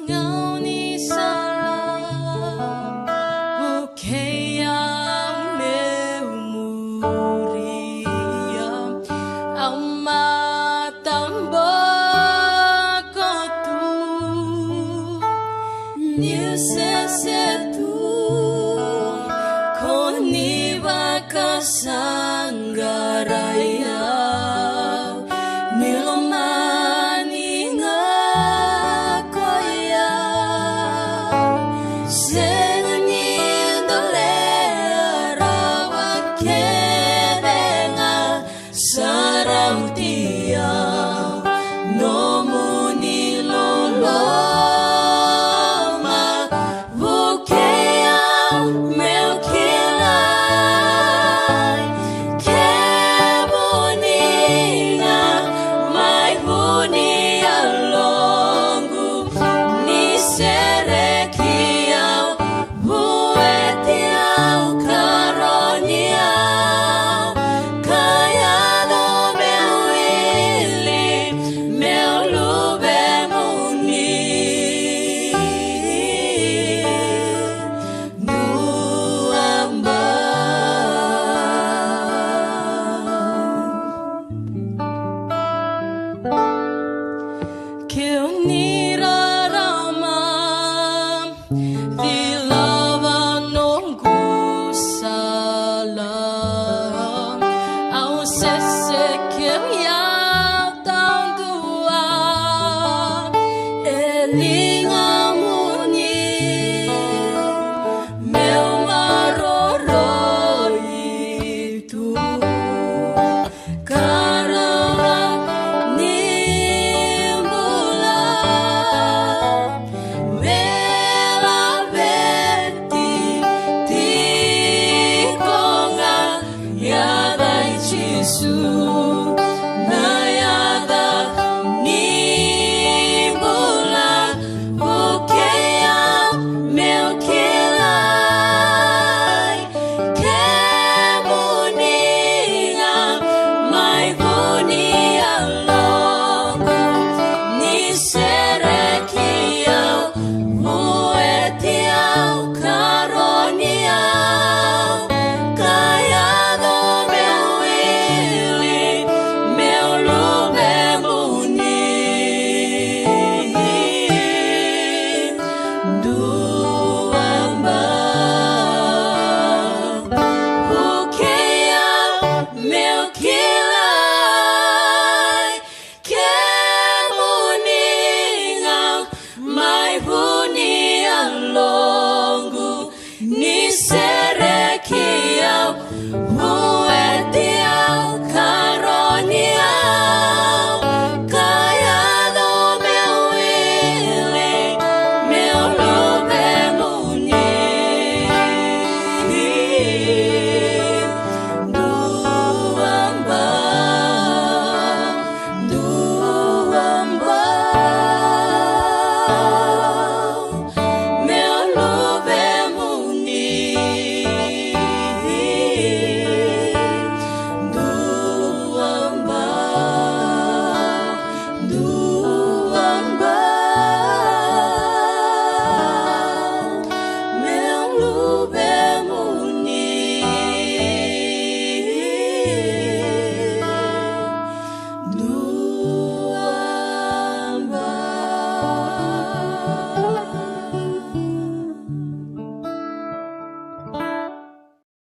ngao ni salam Vukei meu muria Alma tambo ko tu Niu se tu Koniwa kasanggaraya Nilomani ngakoya Senani dole arawa kerenga sarau dia Nomuni loloma Vukei meu kilai Kebuninga mai bunia longu Ni serekiau buetiau karoniau Kaya do meu ili meu lube muni Nuamba Keunira rama Vilava nunggu salam Au sese kemia tahun dua Elinga muni Meu maroro itu Karawang nimbula Mela beti tikonga Yada ichisu na yada nimbula Vukei meu kilai Kebuninga mai bunia longu Ni serekiau buetiau karoniau Kaya do meu ili meu lube muni Duamba Vukei meu kilai Kebuninga mai bunia longu Ni